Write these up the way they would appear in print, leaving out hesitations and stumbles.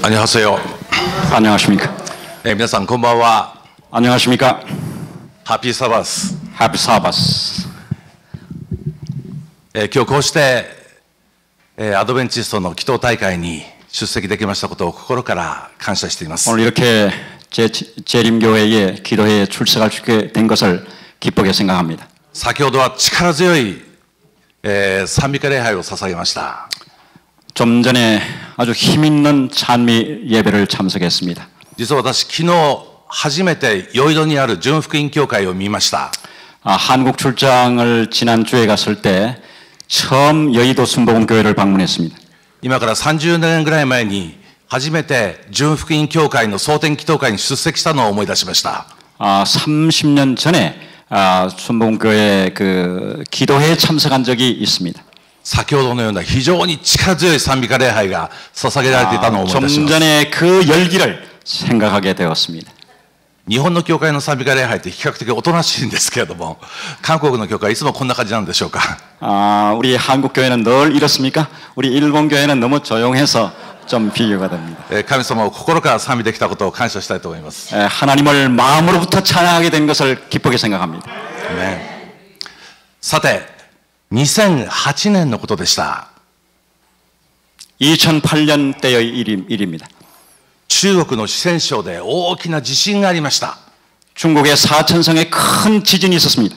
안녕하세요. 안녕하십니까. 皆さんこんばんは。 안녕하십니까. ハッピーサバス。 Happy Sabbath. 今日こうして、アドベンチストの祈祷大会に出席できましたことを心から感謝しています。 오늘 이렇게 재림교회의 기도회에 출석할 수 있게 된 것을 기쁘게 생각합니다. 先ほどは力強い、賛美歌礼拝を捧げました。 좀 전에 아주 힘있는 찬미 예배를 참석했습니다. 実は私昨日初めてヨイドにある純福音教会を見ました。 한국 출장을 지난주에 갔을 때 처음 여의도 순복음교회를 방문했습니다. 今から30年ぐらい前に初めて純福音教会の蒼天祈祷会に出席したのを思い出しました。 30년 전에 순복음교회 그 기도회에 참석한 적이 있습니다. 先ほどのような非常に力強い賛美歌礼拝が捧げられていたのを思い出し 좀 ます。 전에 그 열기를 생각하게 되었습니다. 日本の教会の賛美歌礼拝って比較的おとなしいんですけれども、韓国の教会はいつもこんな感じなんでしょうか。 우리 한국 교회는 늘 이렇습니까? 우리 일본 교회는 너무 조용해서 좀 비교가 됩니다. 神様を心から賛美できたことを感謝したいと思います。 하나님을 마음으로부터 찬양하게 된 것을 기쁘게 생각합니다. さて、2008年のことでした。 2008년 때의 일입니다. 中国の四川省で大きな地震がありました。 중국의 사천성에 큰 지진이 있었습니다.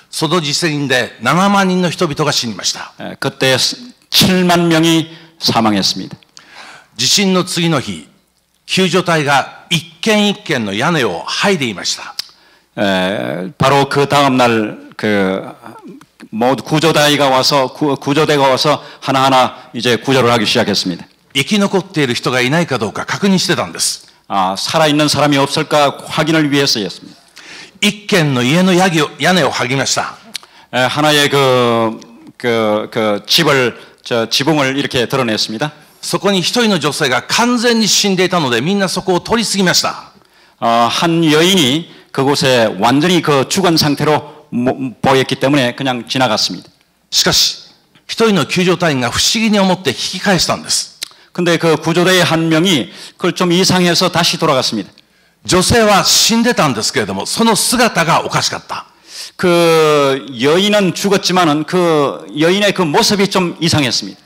その地震で7万人の人々が死にました。 그때 7만 명이 사망했습니다. 地震の次の日、救助隊が一軒一軒の屋根を剥いでいました。 바로 그 다음 날 모두 구조대가 와서 하나하나 이제 구조를 하기 시작했습니다. 生き残っている人がいないかどうか確認してたんです。 살아있는 사람이 없을까 확인을 위해서였습니다. 一軒の家の屋根を剥ぎました。 하나의 지붕을 이렇게 드러냈습니다. そこに一人の女性が完全に死んでいたのでみんなそこを通り過ぎました。 한 여인이 그곳에 완전히 죽은 상태로 보였기 때문에 그냥 지나갔습니다. しかし一人の救助隊員が不思議に思って引き返したんです。 근데 그 구조대의 한 명이 그걸 좀 이상해서 다시 돌아갔습니다. 女性は死んでたんですけれども、その姿がおかしかった。 그 여인은 죽었지만은 그 여인의 그 모습이 좀 이상했습니다.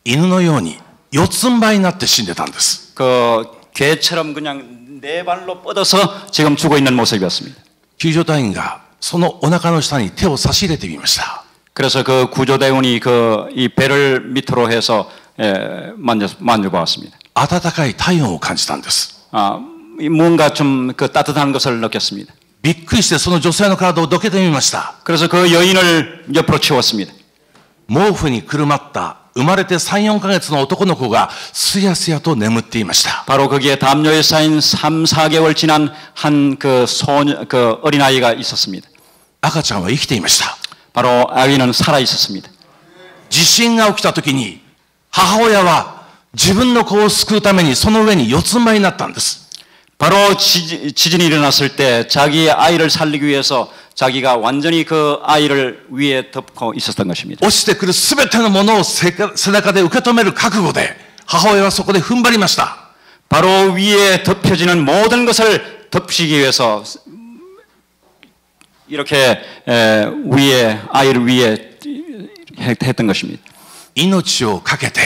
犬のように四つん這いになって死んでたんです。 그 개처럼 그냥 네 발로 뻗어서 지금 죽어 있는 모습이었습니다. 救助隊員がそのお腹の下に手を差し入れてみました。 그래서 그 구조대원이 이 배를 밑으로 해서 만져보았습니다. 温かい体温を感じたんです。 뭔가 좀 그 따뜻한 것을 느꼈습니다. びっくりしてその女性の体をどけてみました。 그래서 그 여인을 옆으로 치웠습니다. 毛布にくるまった生まれて3、4ヶ月の男の子がすやすやと眠っていました。 바로 거기에 담요에 쌓인 3, 4개월 지난 한 그 어린아이가 있었습니다. 赤ちゃんは生きていました。 바로 아기는 살아 있었습니다. 地震が起きた時に母親は自分の子を救うためにその上に四つん這いになったんです。 바로 지진이 일어났을 때 자기의 아이를 살리기 위해서 자기가 완전히 그 아이를 위에 덮고 있었던 것입니다. 落ちてくるすべてのものを背中で受け止める覚悟で母親はそこで踏ん張りました。 바로 위에 덮여지는 모든 것을 덮치기 위해서 이렇게 아이를 위에 했던 것입니다. 命を懸けて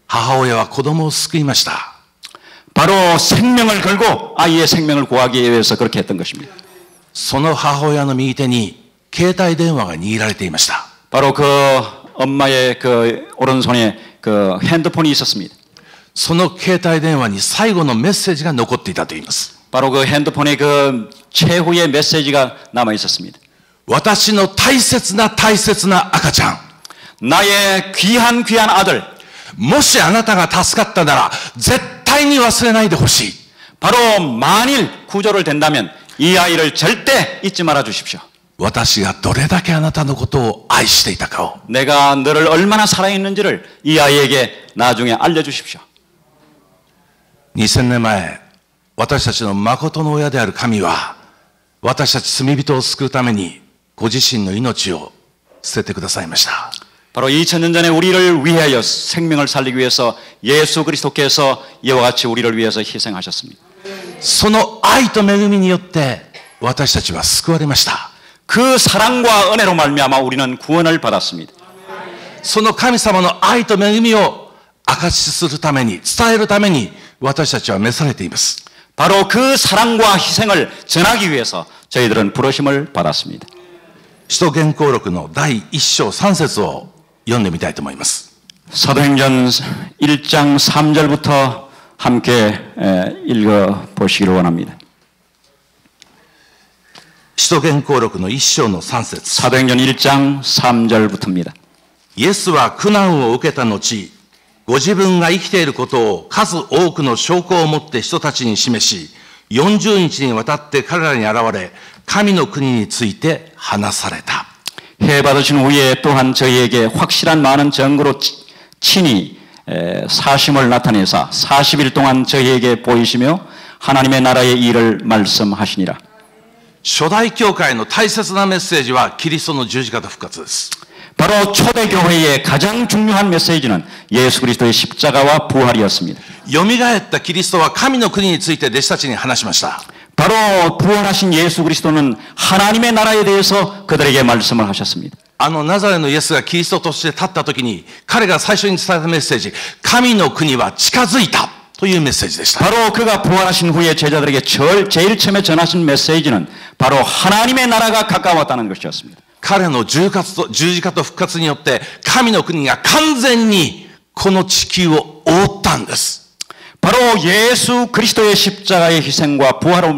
母親は子供を救いました。 바로 생명을 걸고 아이의 생명을 구하기 위해서 그렇게 했던 것입니다. その母親の右手に携帯電話が握られていました。 바로 그 엄마의 그 오른손에 그 핸드폰이 있었습니다. その携帯電話に最後のメッセージが残っていたと言います。 바로 그 핸드폰에 그 최후의 메시지가 남아 있었습니다. 私の大切な大切な赤ちゃん。 나의 귀한 아들. もしあなたが助かったなら絶対に忘れないでほしい。 바로 만일 구조를 된다면 이 아이를 절대 잊지 말아 주십시오. 私がどれだけあなたのことを愛していたかを。 내가 너를 얼마나 사랑했는지를 이 아이에게 나중에 알려주십시오. 2000年前、私たちの誠の親である神は、私たち罪人を救うために、ご自身の命を捨ててくださいました。 바로 2000년 전에 우리를 위하여 생명을 살리기 위해서 예수 그리스도께서 이와 같이 우리를 위해서 희생하셨습니다. その愛と恵みによって私たちは救われました。 그 사랑과 은혜로 말미암아 우리는 구원을 받았습니다. その神様の愛と恵みを証しするために、伝えるために私たちは召されています。 바로 그 사랑과 희생을 전하기 위해서 저희들은 부르심을 받았습니다. 使徒言行録の第1章3節を読んでみたいと思います。 사도행전 1장 3절부터 함께 읽어보시기를 원합니다. 使徒言行録の1章の3節 사도행전 1장 3절부터입니다. イエスは苦難を受けた後、ご自分が生きていることを数多くの証拠を持って人たちに示し、40日にわたって彼らに現れ、神の国について話された。 해 받으신 후에 또한 저희에게 확실한 많은 증거로 친히 사심을 나타내사 40일 동안 저희에게 보이시며 하나님의 나라의 일을 말씀하시니라. 初代教会の大切なメッセージはキリストの十字架と復活です。 바로 초대교회의 가장 중요한 메시지는 예수 그리스도의 십자가와 부활이었습니다. よみがえったキリストは神の国について弟子たちに話しました。 바로 부활하신 예수 그리스도는 하나님의 나라에 대해서 그들에게 말씀을 하셨습니다. ナザレのイエスがキリストとして立った時に、彼が最初に伝えたメッセージ、神の国は近づいたというメッセージでした。 바로 그가 부활하신 후에 제자들에게 제일 처음에 전하신 메시지는 바로 하나님의 나라가 가까웠다는 것이었습니다. 彼の十字架と復活によって、神の国が完全にこの地球を覆ったんです。 바로 예수 그리스도의 십자가의 희생과 부활로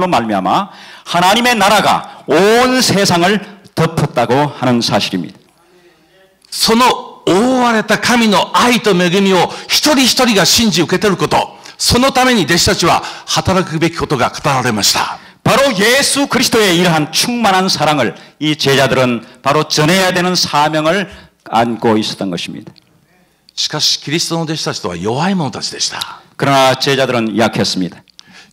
말미암아 하나님의 나라가 온 세상을 덮었다고 하는 사실입니다. その覆われた神の愛と恵みを一人一人が信じ受け取ること、そのために弟子たちは働くべきことが語られました。 바로 예수 그리스도의 이러한 충만한 사랑을 이 제자들은 바로 전해야 되는 사명을 안고 있었던 것입니다. しかしキリストの弟子たちとは弱い者たちでした。 그러나 제자들은 약했습니다.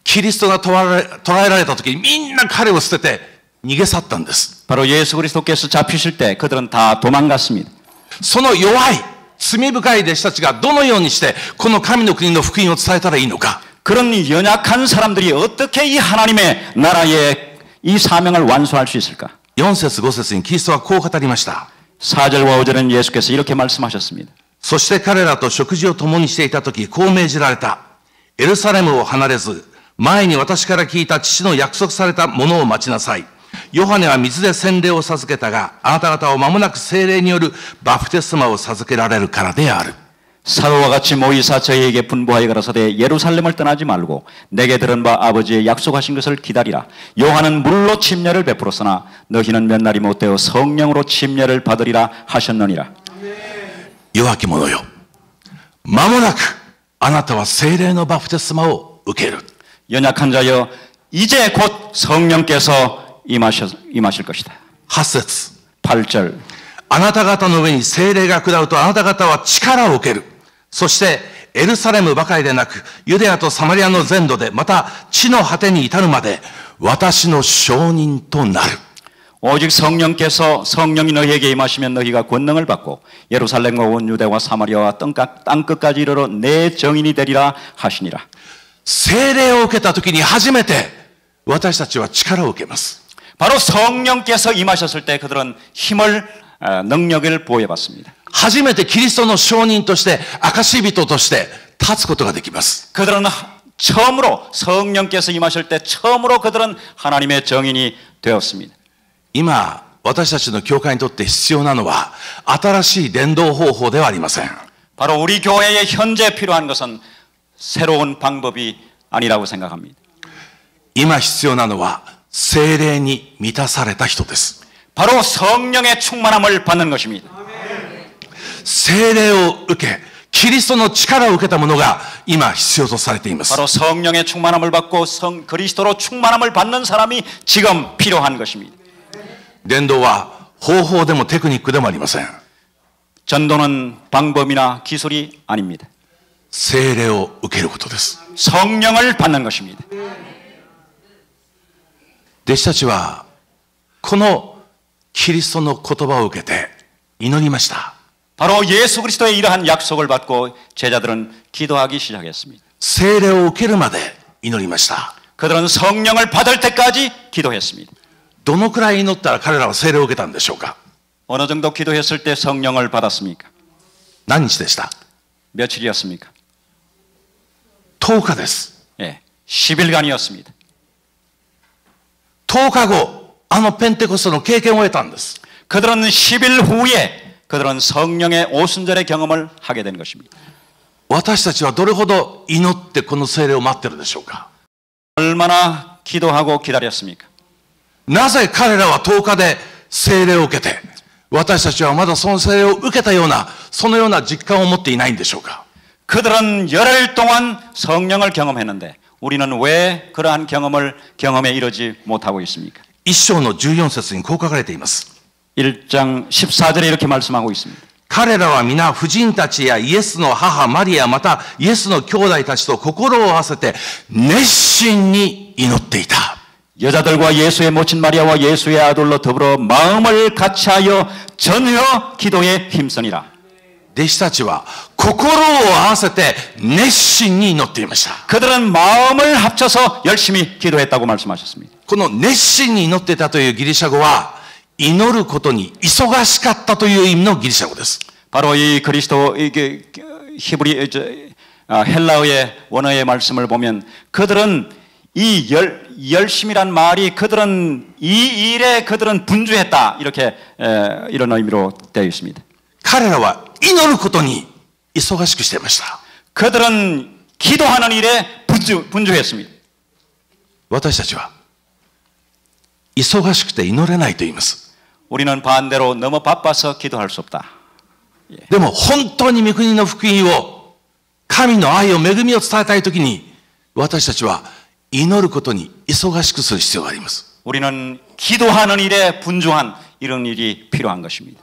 キリストが捕らえられた時にみんな彼を捨てて逃げ去ったんです。 바로 예수 그리스도께서 잡히실 때 그들은 다 도망갔습니다. その弱い罪深い弟子たちがどのようにしてこの神の国の福音を伝えたらいいのか。 그런 연약한 사람들이 어떻게 이 하나님의 나라의 이 사명을 완수할 수 있을까? 4節5節にキリストはこう語りました。 4절과 5절은 예수께서 이렇게 말씀하셨습니다. そして彼らと食事を共にしていた時、こう命じられた。エルサレムを離れず、前に私から聞いた父の約束されたものを待ちなさい。ヨハネは水で洗礼を授けたが、あなた方は間もなく聖霊によるバプテスマを授けられるからである。 사도와 같이 모이사 저희에게 분부하여 가라사대 예루살렘을 떠나지 말고 내게 들은 바 아버지의 약속하신 것을 기다리라. 요한은 물로 침례를 베풀었으나 너희는 몇 날이 못되어 성령으로 침례를 받으리라 하셨느니라. 弱き者よ。間もなくあなたは聖霊のバプテスマを受ける。 연약한 자여 이제 곧 성령께서 임하실 것이다. 8節 8절 あなた方の上に聖霊が下るとあなた方は力を受ける。そしてエルサレムばかりでなくユデヤとサマリアの全土でまた地の果てに至るまで私の証人となる。 오직 성령이 너희에게 임하시면 너희가 권능을 받고 예루살렘과 온 유대와 사마리아와 땅끝까지 이르러 내 정인이 되리라 하시니라. 聖霊を受けた時に初めて私たちは力を受けます。 바로 성령께서 임하셨을 때 그들은 능력을 보여받습니다. 初めてキリストの証人として証人として立つことができます。 그들은 처음으로 성령께서 임하실 때 처음으로 그들은 하나님의 정인이 되었습니다. 今私たちの教会にとって必要なのは新しい伝道方法ではありません。 바로 우리 교회에 현재 필요한 것은 새로운 방법이 아니라고 생각합니다. 今必要なのは聖霊に満たされた人です。 바로 성령의 충만함을 받는 것입니다. 聖霊を受け、キリストの力を受けた者が今必要とされています。 바로 성령의 충만함을 받고 그리스도로 충만함을 받는 사람이 지금 필요한 것입니다. 伝道は方法でもテクニックでもありません。 전도는 방법이나 기술이 아닙니다. 聖霊を受けることです。 성령을 받는 것입니다. 弟子たちはこのキリストの言葉を受けて祈りました。 바로 예수 그리스도의 이러한 약속을 받고 제자들은 기도하기 시작했습니다. 聖霊を受けるまで祈りました。 그들은 성령을 받을 때까지 기도했습니다. どのくらい祈ったら彼らは聖霊を受けたんでしょうか。 어느 정도 기도했을 때 성령을 받았습니까? 何日でした？ 며칠이었습니까? 10日です。 예, 10일간이었습니다. 10日後、あのペンテコステの経験を得たんです。 그들은 10일 후에 그들은 성령의 오순절의 경험을 하게 된 것입니다. 私たちはどれほど祈ってこの聖霊を待ってるでしょうか。 얼마나 기도하고 기다렸습니까? なぜ彼らは10日で聖霊を受けて、私たちはまだその聖霊を受けたような、そのような実感を持っていないんでしょうか。 그들은 열흘 동안 성령을 경험했는데 우리는 왜 그러한 경험에 이르지 못하고 있습니까? 1章の14節にこう書かれています。 1장 14절에 이렇게 말씀하고 있습니다. 彼らは皆婦人たちやイエスの母マリアまたイエスの兄弟たちと心を合わせて熱心に祈っていた。 여자들과 예수의 모친 마리아와 예수의 아들로 더불어 마음을 같이하여 전혀 기도에 힘쓰니라. 弟子たちは心を合わせて熱心に祈っていました。 그들은 마음을 합쳐서 열심히 기도했다고 말씀하셨습니다. この熱心に祈っていたというギリシャ語は祈ることに忙しかったという意味のギリシャ語です。 바로 이 그리스도 이게 헬라어의 원어의 말씀을 보면 그들은 이 열심이란 말이 그들은 이 일에 그들은 분주했다 이렇게 이런 의미로 되어 있습니다. 彼らは祈ることに忙しくしていました。 그들은 기도하는 일에 분주했습니다. 私たちは忙しくて祈れないと言います。 우리는 반대로 너무 바빠서 기도할 수 없다. でも本当に御国の福音を神の愛を恵みを伝えたいときに私たちは祈ることに忙しくする必要があります。 우리는 기도하는 일에 분주한 이런 일이 필요한 것입니다.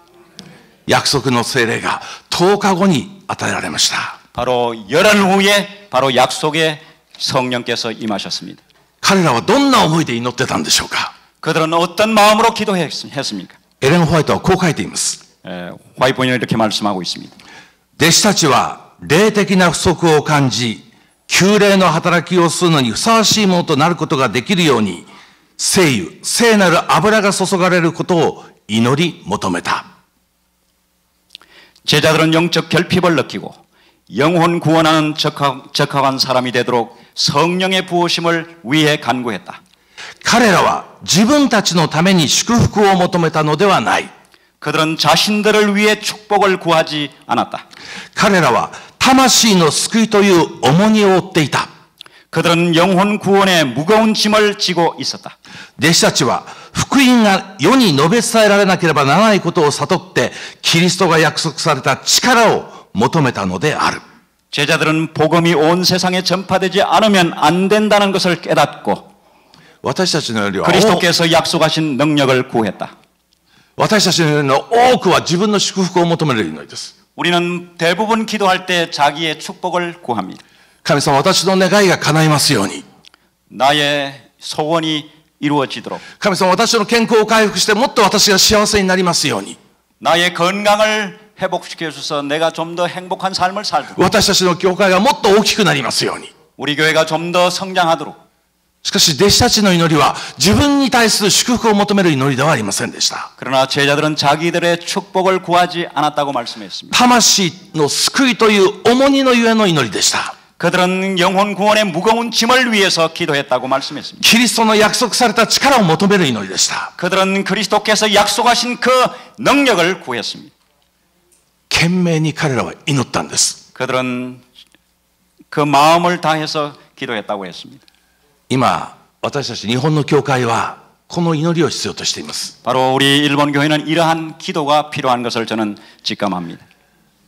約束の聖霊が10日後に与えられました。 바로 열흘 후에 바로 약속의 성령께서 임하셨습니다. 彼らはどんな思いで祈ってたんでしょうか。 그들은 어떤 마음으로 기도했습니까? エレン・ホワイトはこう書いています。 화이트본이 이렇게 말씀하고 있습니다. 弟子たちは霊的な不足を感じ、旧霊の働きをするのにふさわしいものとなることができるように、聖油、聖なる油が注がれることを祈り求めた。 제자들은 영적 결핍을 느끼고 영혼 구원하는 적합한 사람이 되도록 성령의 부으심을 위해 간구했다. 彼らは自分たちのために祝福を求めたのではない。 그들은 자신들을 위해 축복을 구하지 않았다. 彼らは魂の救いという重荷を負っていた。 그들은 영혼 구원의 무거운 짐을 지고 있었다. 弟子たちは福音が世に述べ伝えられなければならないことを悟ってキリストが約束された力を求めたのである。 제자들은 복음이 온 세상에 전파되지 않으면 안 된다는 것을 깨닫고 私たちのよりは 그리스도께서 약속하신 능력을 구했다. 私たちのよりの多くは自分の祝福を求める祈りです。 우리는 대부분 기도할 때 자기의 축복을 구합니다. 神様、私の願いが叶いますように。 나의 소원이 이루어지도록. 神様、私の健康を回復してもっと私が幸せになりますように。 나의 건강을 회복시켜 주셔서 내가 좀 더 행복한 삶을 살도록. 私たちの教会がもっと大きくなりますように。 우리 교회가 좀 더 성장하도록. しかし弟子たちの祈りは自分に対する祝福を求める祈りではありませんでした。 그러나 제자들은 자기들의 축복을 구하지 않았다고 말씀했습니다. 魂の救いという重荷のゆえの祈りでした。 그들은 영혼 구원의 무거운 짐을 위해서 기도했다고 말씀했습니다. キリストの約束された力を求める祈りでした。 그들은 그리스도께서 약속하신 그 능력을 구했습니다. 懸命に彼らは祈ったんです。 그들은 그 마음을 다해서 기도했다고 했습니다. 今私たち日本の教会はこの祈りを必要としています。 바로 우리 일본 교회는 이러한 기도가 필요한 것을 저는 직감합니다.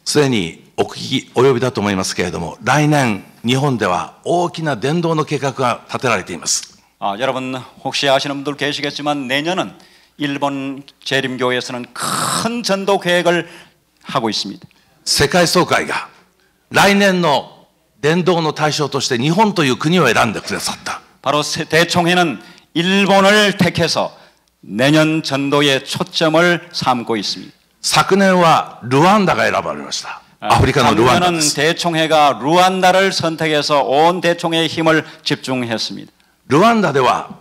すでにお聞き及びだと思いますけれども、来年日本では大きな伝道の計画が立てられています。 여러분 혹시 아시는 분들 계시겠지만 내년은 일본 재림교회에서는 큰 전도 계획을 하고 있습니다. 世界総会が来年の伝道の対象として日本という国を選んでくださった。 바로 대총회는 일본을 택해서 내년 전도의 초점을 삼고 있습니다. 昨年はルワンダが選ばれました。アフリカのルワンダです。 대총회가 루안다를 선택해서 온 대총회의 힘을 집중했습니다. ルワンダでは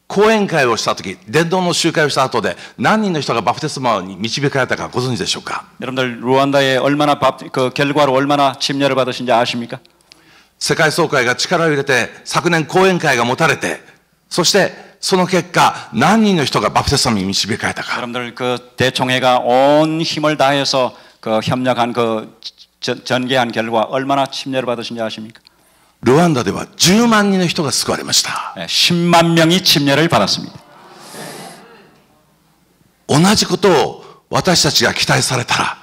講演会をしたとき、伝道の集会をした後で何人の人がバプテスマに導かれたかご存知でしょうか。 여러분들 루안다에 얼마나 그 결과로 얼마나 침례를 받으신지 아십니까? 世界総会が力を入れて昨年講演会が持たれて、そしてその結果何人の人がバプテスマに導かれたか。 여러분들 그 대총회가 온 힘을 다해서 그 협력한 그 전개한 결과 얼마나 침례를 받으신지 아십니까? ルワンダでは10万人の人が救われました。 10만 명이 침례를 받았습니다. 同じことを私たちが期待されたら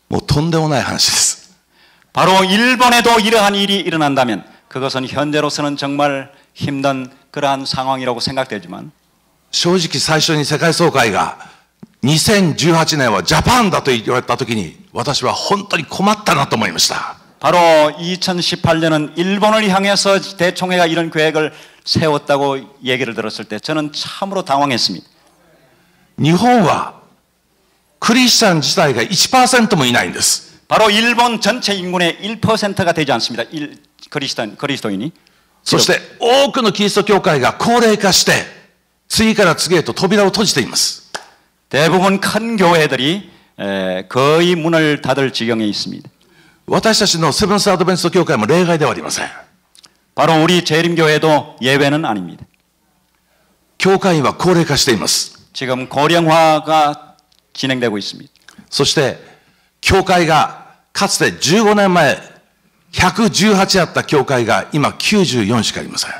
もうとんでもない話です。 바로 일본에도 이러한 일이 일어난다면 그것은 현재로서는 정말 힘든 그러한 상황이라고 생각되지만 正直最初に世界総会が2018年はジャパンだと言われたときに私は本当に困ったなと思いました。 바로 2018년은 일본을 향해서 대총회가 이런 계획을 세웠다고 얘기를 들었을 때 저는 참으로 당황했습니다. 日本はクリスチャン自体が 1% もいないんです。 바로 일본 전체 인구의 1%가 되지 않습니다. 그리스도인이. そして多くのキリスト教会が高齢化して次から次へと扉を閉じています。 대부분 큰 교회들이 거의 문을 닫을 지경에 있습니다. 私たちのセブンスアドベンチスト教会も例外ではありません。 바로 우리 재림교회도 예외는 아닙니다. 教会員は高齢化しています。 지금 고령화가 진행되고 있습니다. そして教会がかつて15年前118あった教会が今94しかありません。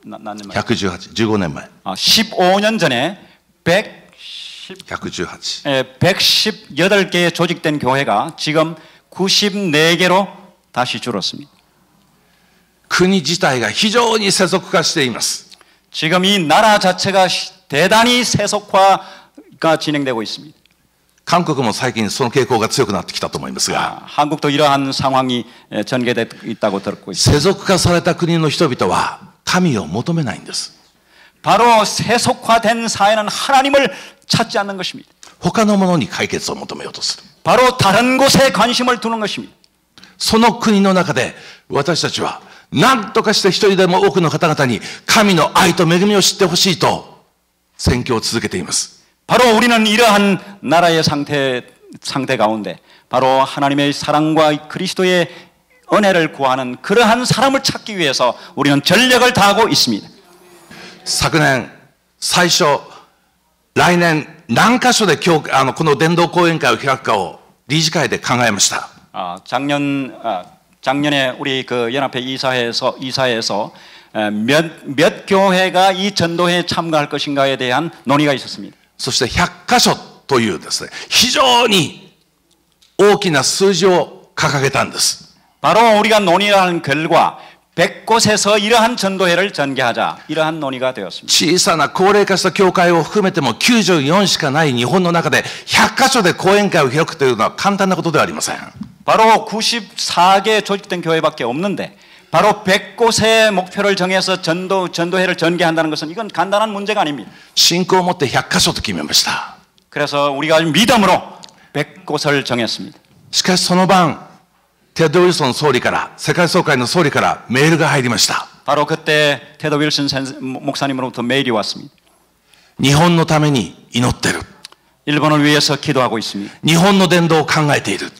118、15年前。 15년 전에 118개의 조직된 교회가 지금 94개로 다시 줄었습니다. 国自体が非常に世俗化しています。 지금 이 나라 자체가 대단히 세속화가 진행되고 있습니다. 韓国も最近その傾向が強くなってきたと思いますが、 한국도 이러한 상황이 전개되고 있다고 듣고 있습니다. 世俗化された国の人々は神を求めないんです。 바로 세속화된 사회는 하나님을 찾지 않는 것입니다. 他のものに解決を求めようとする。 바로 다른 곳에 관심을 두는 것입니다. その国の中で私たちは何とかして一人でも多くの方々に神の愛と恵みを知ってほしいと宣教を続けています。 바로 우리는 이러한 나라의 상태 가운데 바로 하나님의 사랑과 그리스도의 은혜를 구하는 그러한 사람을 찾기 위해서 우리는 전력을 다하고 있습니다. 昨年最初来年何箇所でこの伝道講演会を開くかを理事会で考えました。 작년에 우리 그 연합회 이사회에서 몇 교회가 이 전도회에 참가할 것인가에 대한 논의가 있었습니다. そして100箇所というですね、非常に大きな数字を掲げたんです。 바로 우리가 논의한 결과 100곳에서 이러한 전도회를 전개하자 이러한 논의가 되었습니다. 小さな高齢化した教会を含めても94しかない日本の中で100箇所で講演会を開くというのは簡単なことではありません。 바로 94개 조직된 교회밖에 없는데 바로 100곳의 목표를 정해서 전도회를 전개한다는 것은 이건 간단한 문제가 아닙니다. 信仰を持って100箇所と決めました。 그래서 우리가 믿음으로 100곳을 정했습니다. しかしその晩テッド・ウィルソン総理から世界総会の総理からメールが入りました。 바로 그때 테드 윌슨 목사님으로부터 메일이 왔습니다. 日本のために祈ってる。 일본을 위해서 기도하고 있습니다. 日本の伝道を考えている。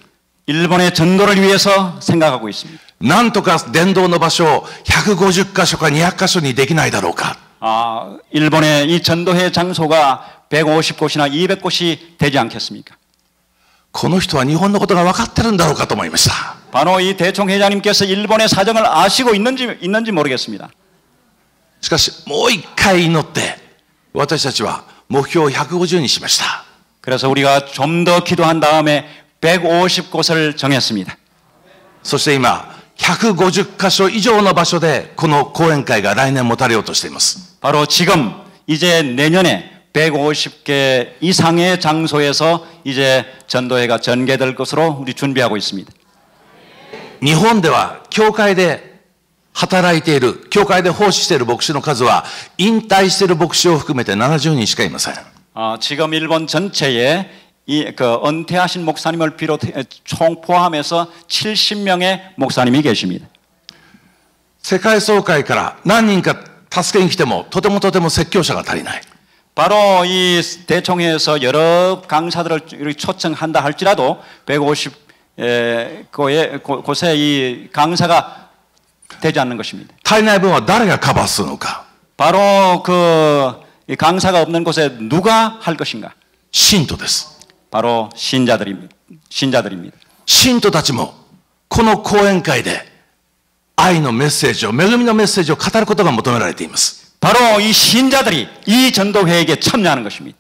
일본의 전도를 위해서 생각하고 있습니다. なんとか伝道の場所を150箇所か200箇所にできないだろうか。 일본의 이 전도회 장소가 150곳이나 200곳이 되지 않겠습니까? この人は日本のことが分かってるんだろうかと思いました。 바로 이 대총 회장님께서 일본의 사정을 아시고 있는지 모르겠습니다. しかしもう一回祈って私たちは目標を150にしました。 그래서 우리가 좀 더 기도한 다음에 150곳을 정했습니다. そして今150箇所以上の場所でこの講演会が来年持たれようとしています。 바로 지금 이제 내년에 150개 이상의 장소에서 이제 전도회가 전개될 것으로 우리 준비하고 있습니다. 日本では教会で働いている教会で奉仕している牧師の数は引退している牧師を含めて70人しかいません。 지금 일본 전체에 그 은퇴하신 목사님을 비롯해 총 포함해서 70명의 목사님이 계십니다. 世界総会から何人か助けに来てもとても説教者が足りない。 바로 이 대총회에서 여러 강사들을 초청한다 할지라도 150곳에 이 강사가 되지 않는 것입니다. 足りない分は誰がカバーするのか。 바로 그 강사가 없는 곳에 누가 할 것인가? 信徒です。 바로 신자들입니다. 信徒たちもこの講演会で愛のメッセージを、恵みのメッセージを語ることが求められています。 바로 이 신자들이 이 전도회에게 참여하는 것입니다.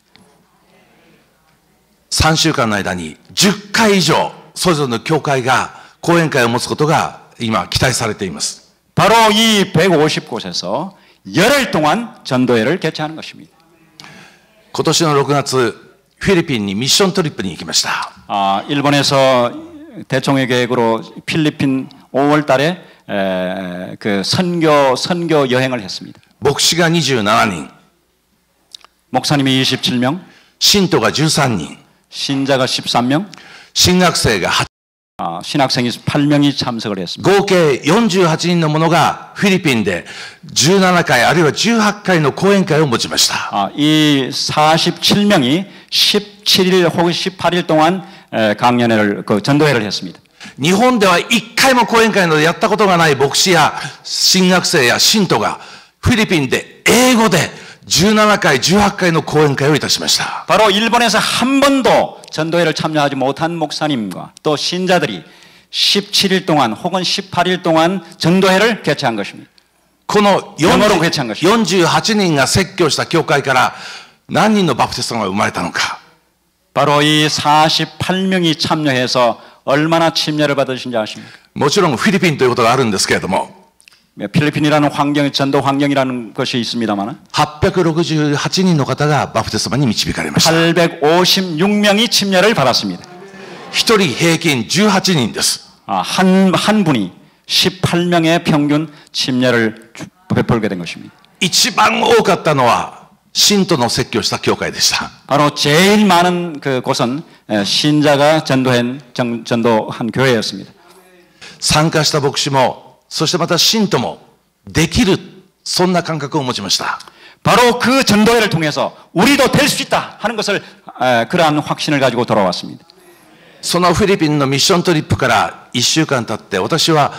3週間の間に10回以上それぞれの教会が講演会を持つことが今期待されています。 바로 이 150곳에서 열흘 동안 전도회를 개최하는 것입니다. 今年の6月フィリピンにミッショントリップに行きました。 일본에서 대총회 계획으로 필리핀 5월 달에 그 선교 여행을 했습니다. 牧師が27人、 목사님이 27명, 信徒が13人、 신자가 13명, 新学生が8、 신학생이 8명이 참석을 했습니다. 合計48人の者がフィリピンで17回あるいは18回の講演会を持ちました。 이 47명이 17일 혹은 18일 동안 강연회를 전도회를 했습니다. 日本では1回も講演会などやったことがない牧師や新学生や信徒がフィリピンで英語で17回、18回の講演会をいたしました。 바로 일본에서 한 번도 전도회를 참여하지 못한 목사님과 또 신자들이 17일 동안 혹은 18일 동안 전도회를 개최한 것입니다. この영어로 개최한 것입니다. 48人が説教した教会から何人のバプテストが生まれたのか。 바로 이 48명이 참여해서 얼마나 침례를 받으신지 아십니까? もちろんフィリピンということがあるんですけれども、 필리핀이라는 환경, 전도 환경이라는 것이 있습니다만 868人の方がバプテスマに導かれました。 856명이 침례를 받았습니다. 1人平均18人です。 한 분이 18명의 평균 침례를 베풀게 된 것입니다. 一番多かったのは信徒の説教した教会でした。 바로 제일 많은 곳은 신자가 전도한 교회였습니다. 参加した牧師もそしてまた信徒もできる、そんな感覚を持ちました。 바로 그 전도회를 통해서 우리도 될 수 있다 하는 것을 그러한 확신을 가지고 돌아왔습니다. そのフィリピンのミッショントリップから1週間経って私は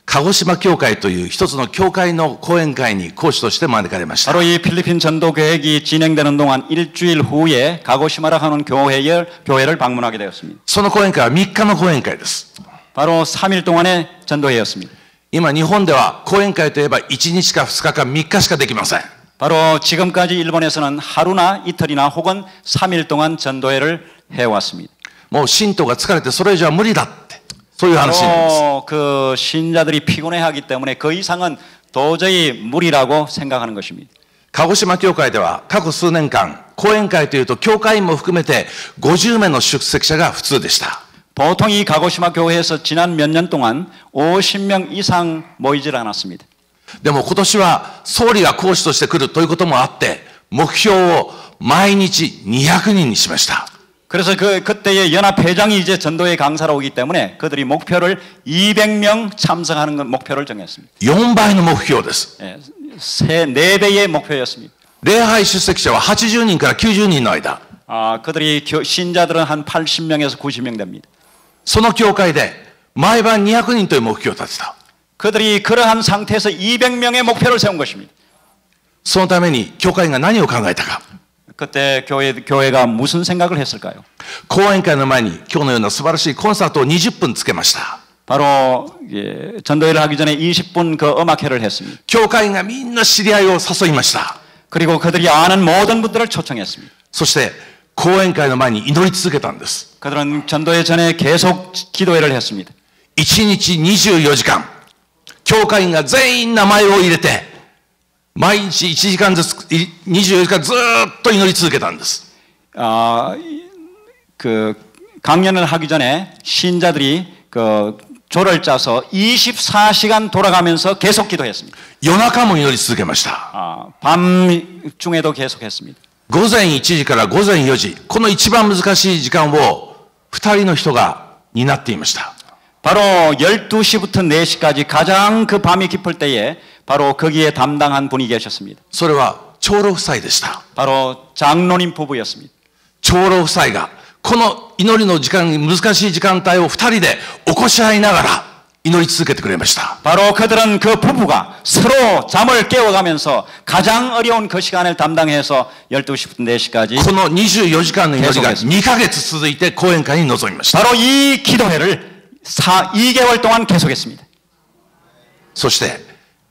鹿児島教会という一つの教会の講演会に講師として招かれました。 바로 이 필리핀 전도 계획이 진행되는 동안 일주일 후에 가고시마라 하는 교회를 방문하게 되었습니다. その講演会は3日の講演会です。 바로 3일 동안의 전도회였습니다. 今日本では講演会といえば1日か2日か3日しかできません。 바로 지금까지 일본에서는 하루나 이틀이나 혹은 3일 동안 전도회를 해왔습니다. もう信徒が疲れてそれ以上は無理だって、そういう話なんです。 그 신자들이 피곤해하기 때문에 그 이상은 도저히 무리라고 생각하는 것입니다. 鹿児島教会では過去数年間講演会というと教会員も含めて50名の出席者が普通でした。 보통 이 가고시마 교회에서 지난 몇 년 동안 50명 이상 모이질 않았습니다. でも今年は総理が講師として来るということもあって目標を毎日200人にしました。 그래서 그때의 연합회장이 이제 전도회 강사로 오기 때문에 그들이 목표를 200명 참석하는 목표를 정했습니다. 4倍の目標です。 4배의 목표였습니다. 礼拝出席者は80人から90人の間。 그들이 신자들은 한 80명에서 90명 됩니다. その教会で毎晩200人という目標を立てた。 그들이 그러한 상태에서 200명의 목표를 세운 것입니다. そのために教会員が何を考えたか。 그때 교회가 무슨 생각을 했을까요? 講演会の前に今日のような素晴らしいコンサートを20分つけました。 바로 전도회를 하기 전에 20분 그 음악회를 했습니다. 教会員がみんな知り合いを誘いました。 그리고 그들이 아는 모든 분들을 초청했습니다. そして講演会の前に祈り続けたんです。 그들은 전도회 전에 계속 기도회를 했습니다. 1日24時間教会員が全員名前を入れて毎日1時間ずつ24時間ずっと祈り続けたんです。 그 강연을 하기 전에 신자들이 그 조를 짜서 24시간 돌아가면서 계속 기도했습니다. 夜中も祈り続けました。 밤 중에도 계속했습니다. 午前1時から午前4時、この一番難しい時間を2人の人が担っていました。 바로 12시부터 4시까지 가장 그 밤이 깊을 때에 바로 거기에 담당한 분이 계셨습니다. それは長老夫妻でした。 바로 장로님 부부였습니다. 長老夫妻がこの祈りの時間、難しい時間帯を2人で起こし合いながら祈り続けてくれました。 바로 그들은 그 부부가 서로 잠을 깨워가면서 가장 어려운 그 시간을 담당해서 12시부터 4시까지 この24時間の祈りが2ヶ月続いて講演会に臨みました。 바로 이 기도회를 2개월 동안 계속했습니다. そして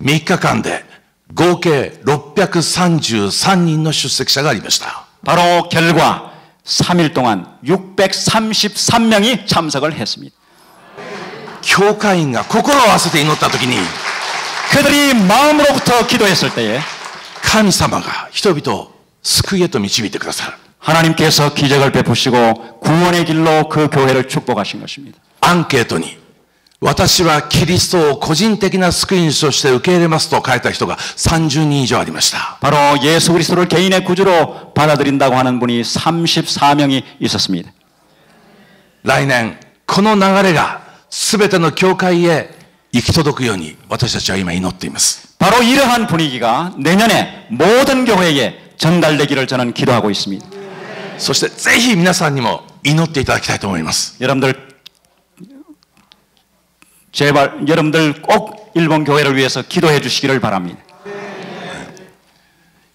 3日間で合計633人の出席者がありました。 바로 결과 3일 동안 633명이 참석을 했습니다. 教会員が心を合わせて祈った時に 그들이 마음으로부터 기도했을 때에 神様が人々を救いへと導いてくださる。 하나님께서 기적을 베푸시고 구원의 길로 그 교회를 축복하신 것입니다. アンケートに私はキリストを個人的な救い主として受け入れますと書いた人が30人以上ありました。 바로 예수 그리스도를 개인의 구주로 받아들인다고 하는 분이 34명이 있었습니다. 来年この流れが全ての教会へ行き届くように私たちは今祈っています。 바로 이러한 분위기가 내년에 모든 교회에 전달되기를 저는 기도하고 있습니다. そしてぜひ皆さんにも祈っていただきたいと思います。 여러분들 제발 여러분들 꼭 일본 교회를 위해서 기도해 주시기를 바랍니다.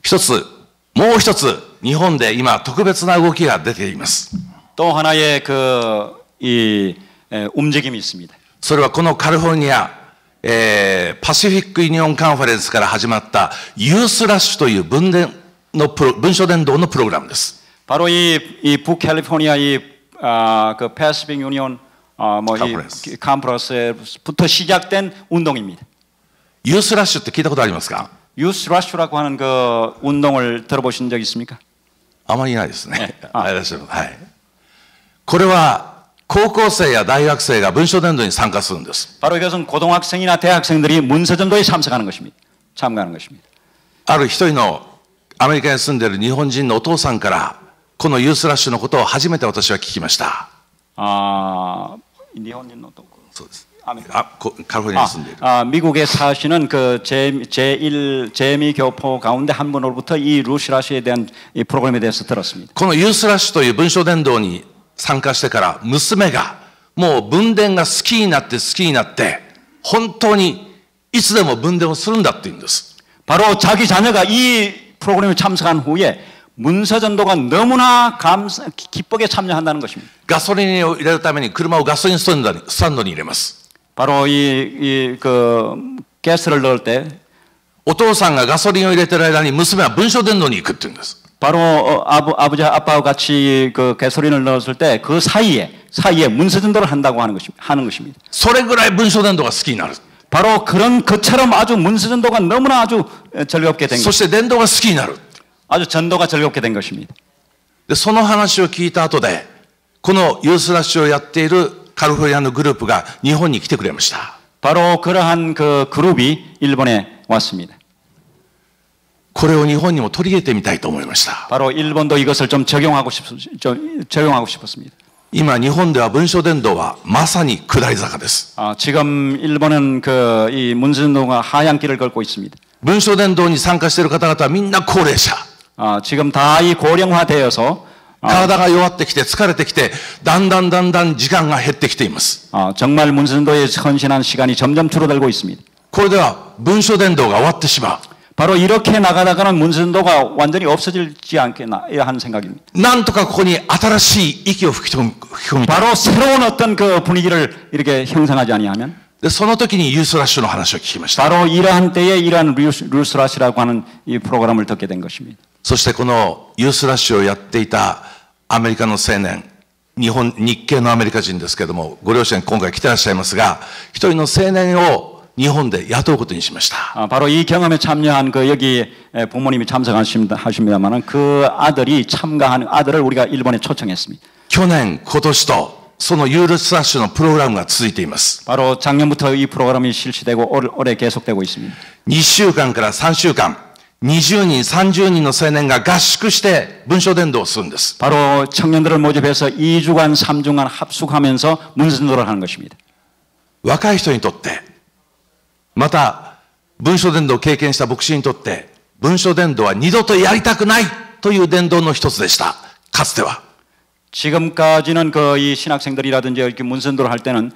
一つ、もう一つ日本で今特別な動きが出ています。 또 하나의 움직임이 있습니다. それはこのカリフォルニア、パシフィックユニオンカンファレンスから始まったユースラッシュという文書伝道のプログラムです。 바로 이 북캘리포니아 그 패시픽 유니온 컨퍼런스부터 시작된 운동입니다. ユースラッシュって聞いたことありますか？ 유스 라쉬라고 하는 그 운동을 들어보신 적 있습니까? あまりないですね。はい。これは高校生や大学生が文書伝道に参加するんです。 바로 이것은 고등학생이나 대학생들이 문서전도에 참가하는 것입니다. ある一人のアメリカに住んでいる日本人のお父さんからこのユースラッシュのことを初めて私は聞きました。日本人の男。そうです。カリフォルニアに住んでいる。 미국에 사시는 그 재미 교포 가운데 한 분으로부터 이 루시라시에 대한 이 프로그램에 대해서 들었습니다. このユースラッシュという文書伝道に参加してから娘がもう文伝が好きになって本当にいつでも文伝をするんだって言うんです。 바로 자기 자녀가 이 프로그램에 참석한 후에 문서 전도가 너무나 기쁘게 참여한다는 것입니다. ガソリンを入れるために車をガソリンスタンドに入れます。 바로 그 가스를 넣을 때 お父さんがガソリンを入れている間に娘は文書伝道に行くって言うんです。 바로 아버지 아빠와 같이 그 가솔린을 넣었을 때 그 사이에 문서 전도를 하는 것입니다. それぐらい文書伝道が好きになる。 바로 그런 것처럼 아주 문서 전도가 너무나 아주 즐겁게 된 そして伝道が好きになる。 아주 전도가 즐겁게 된 것입니다. でその話を聞いた後でこのユースラッシュをやっているカリフォルニアのグループが日本に来てくれました。 바로 그러한 그 그룹이 일본에 왔습니다. これを日本にも取り入れてみたいと思いました。 바로 일본도 이것을 좀 적용하고 싶었습니다. 今日本では文書伝道はまさに下り坂です。 지금 일본은 이 문서 전도가 하향길을 걷고 있습니다. 文書伝道に参加している方々はみんな高齢者。 지금 다 이 고령화되어서 体が弱ってきて疲れてきてだんだん時間が減ってきています。 정말 문서 전도에 헌신한 시간이 점점 줄어들고 있습니다. これでは文書伝道が終わってしまう。 바로 이렇게 나가다가는 문서 전도가 완전히 없어지지 않겠나 하는 생각입니다. なんとかここに新しい息を吹き込みたい。 바로 새로운 어떤 그 분위기를 이렇게 형성하지 아니하면 でその時にユースラッシュの話を聞きました。 바로 이러한 때에 이러한 루스라시라고 하는 이 프로그램을 듣게 된 것입니다. そしてこのユースラッシュをやっていたアメリカの青年、日系のアメリカ人ですけれども、ご両親今回来てらっしゃいますが、一人の青年を日本で雇うことにしました。 바로 이 경험에 참여한 그 여기 부모님이 참석하십니다만은 그 아들이 참가하는 아들을 우리가 일본에 초청했습니다. 去年、今年とそのユースラッシュのプログラムが続いています。 바로 작년부터 이 프로그램이 실시되고 올해 계속되고 있습니다. 2週間から3週間、20人、30人の青年が合宿して文章伝道をするんです。 바로 청년들을 모집해서 2주간, 3주간 합숙하면서 문선도를 하는 것입니다. 若い人にとって、また文章伝道を経験した牧師にとって、文章伝道は二度とやりたくないという伝道の一つでした。かつては。 지금까지는 이 신학생들이라든지 이렇게 문선도를 할 때는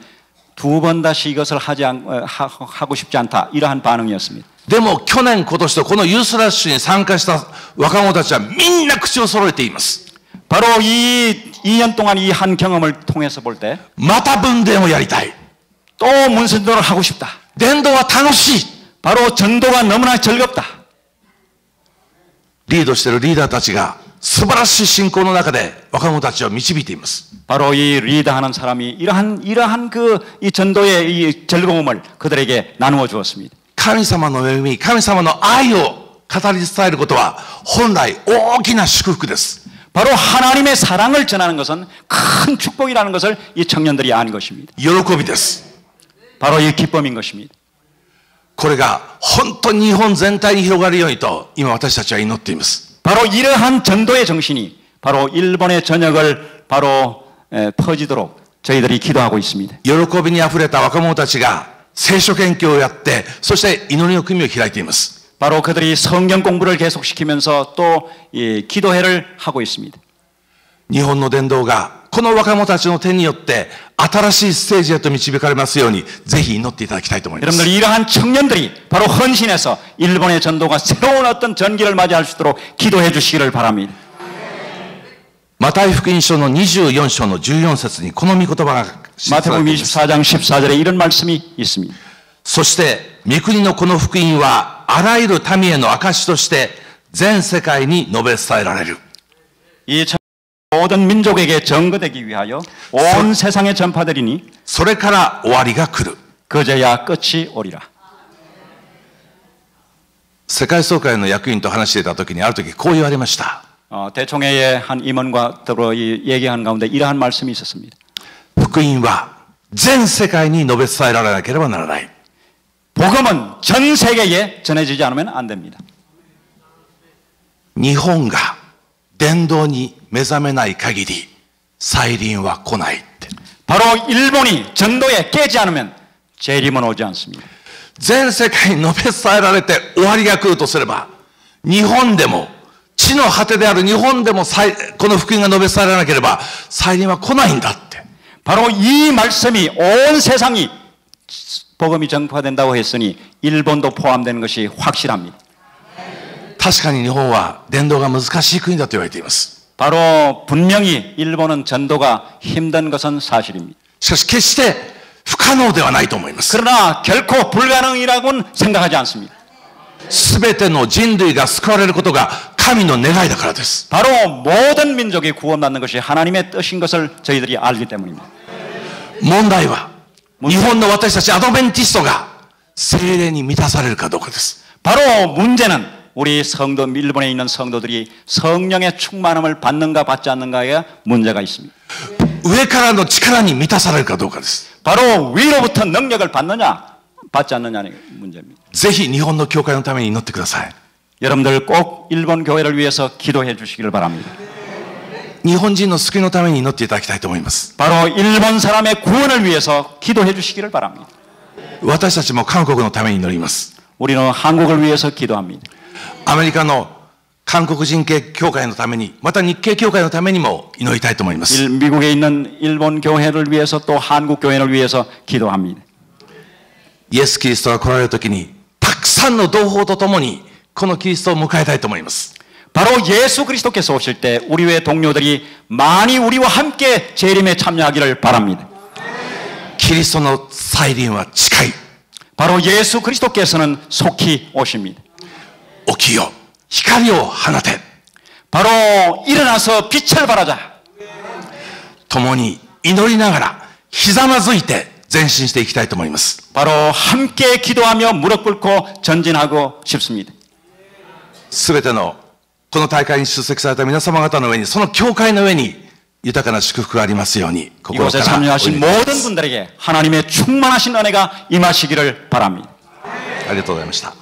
두 번 다시 이것을 하고 싶지 않다, 이러한 반응이었습니다. でも去年今年とこのユースラッシュに参加した若者たちはみんな口を揃えています。 바로 이 2년 동안 이 한 경험을 통해서 볼 때 また文伝をやりたい。 또 문선도를 하고 싶다. 伝道は楽しい。 바로 전도가 너무나 즐겁다. リードしているリーダーたちが素晴らしい信仰の中で若者たちを導いています。 바로 이 리더하는 사람이 이러한 이 전도의 이 즐거움을 그들에게 나누어 주었습니다. 神様の恵み、神様の愛を語り伝えることは本来大きな祝福です。 바로 하나님의 사랑을 전하는 것은 큰 축복이라는 것을 이 청년들이 아는 것입니다. 喜びです。 바로 이 기쁨인 것입니다. これが本当に日本全体に広がるようにと今私たちは祈っています。 바로 이러한 전도의 정신이 바로 일본의 전역을 바로 퍼지도록 저희들이 기도하고 있습니다. 喜びにあふれた若者たちが聖書研究をやって、そして祈りの組を開いています。 바로 그들이 성경 공부를 계속시키면서 또 기도회를 하고 있습니다. 日本の伝道がこの若者たちの手によって新しいステージへと導かれますようにぜひ祈っていただきたいと思います。 여러분들 이러한 청년들이 바로 헌신해서 일본의 전도가 새로운 어떤 전기를 맞이할 수 있도록 기도해 주시기를 바랍니다. マタイ福音書の24章の14節にこの御言葉が記されています。 마태복음 24장 14절에 이런 말씀이 있습니다. そして御国のこの福音はあらゆる民への証として全世界に述べ伝えられる。 이 모든 민족에게 전거되기 위하여 온 세상에 전파되리니 それから終わりが来る。 그제야 끝이 오리라. 世界総会の役員と話していた時にある時こう言われました。 대총회의 한 임원과 더불어 얘기하는 가운데 이러한 말씀이 있었습니다. 福音は全世界に述べ伝えられなければならない。 복음은 전 세계에 전해지지 않으면 안 됩니다. 日本が伝道に目覚めない限り再臨は来ないって。 바로 일본이 전도에 깨지 않으면 재림은 오지 않습니다. 全世界に述べ伝えられて終わりが来るとすれば、日本でも地の果てである日本でもこの福音が述べ伝えられなければ再臨は来ないんだって。 바로 이 말씀이 온 세상이 복음이 전파된다고 했으니 일본도 포함되는 것이 확실합니다. 確かに日本は伝道が難しい国だと言われています。 바로 분명히 일본은 전도가 힘든 것은 사실입니다. しかし決して不可能ではないと思います。 그러나 결코 불가능이라고는 생각하지 않습니다. すべての人類が救われることが神の願いだからです。 바로 모든 민족이 구원받는 것이 하나님의 뜻인 것을 저희들이 알기 때문입니다. 問題は日本の私たちアドベンティストが聖霊に満たされるかどうかです。 바로 문제는 우리 성도, 일본에 있는 성도들이 성령의 충만함을 받는가 받지 않는가에 문제가 있습니다. 上からの力に満たされるかどうかです。 바로 위로부터 능력을 받느냐 받지 않느냐는 문제입니다. ぜひ日本の教会のために祈ってください。 여러분들 꼭 일본 교회를 위해서 기도해 주시기를 바랍니다. 日本人の救いのために祈っていただきたいと思います。 바로 일본 사람의 구원을 위해서 기도해 주시기를 바랍니다. 私たちも韓国のために祈ります。 우리는 한국을 위해서 기도합니다. アメリカの韓国人系教会のために、また日系教会のためにも祈りたいと思います。 미국에 있는 일본 교회를 위해서 또 한국 교회를 위해서 기도합니다. イエス・キリストが来られるときに、たくさんの同胞とともに、このキリストを迎えたいと思います。 바로 예수 그리스도께서 오실 때 우리 외 동료들이 많이 우리와 함께 재림에 참여하기를 바랍니다. キリストの再臨は近い。 바로 예수 그리스도께서는 속히 오십니다. 起きよ、光を放て。 바로 일어나서 빛을 발하자. 共に祈りながら、ひざまずいて前進していきたいと思います。 바로 함께 기도하며 무릎 꿇고 전진하고 싶습니다. すべてのこの大会に出席された皆様方の上に、その教会の上に豊かな祝福がありますように、心か 이곳에 らお祈り 참여하신 いたします。 모든 분들에게 하나님의 충만하신 은혜가 임하시기를 바랍니다. ありがとうございました。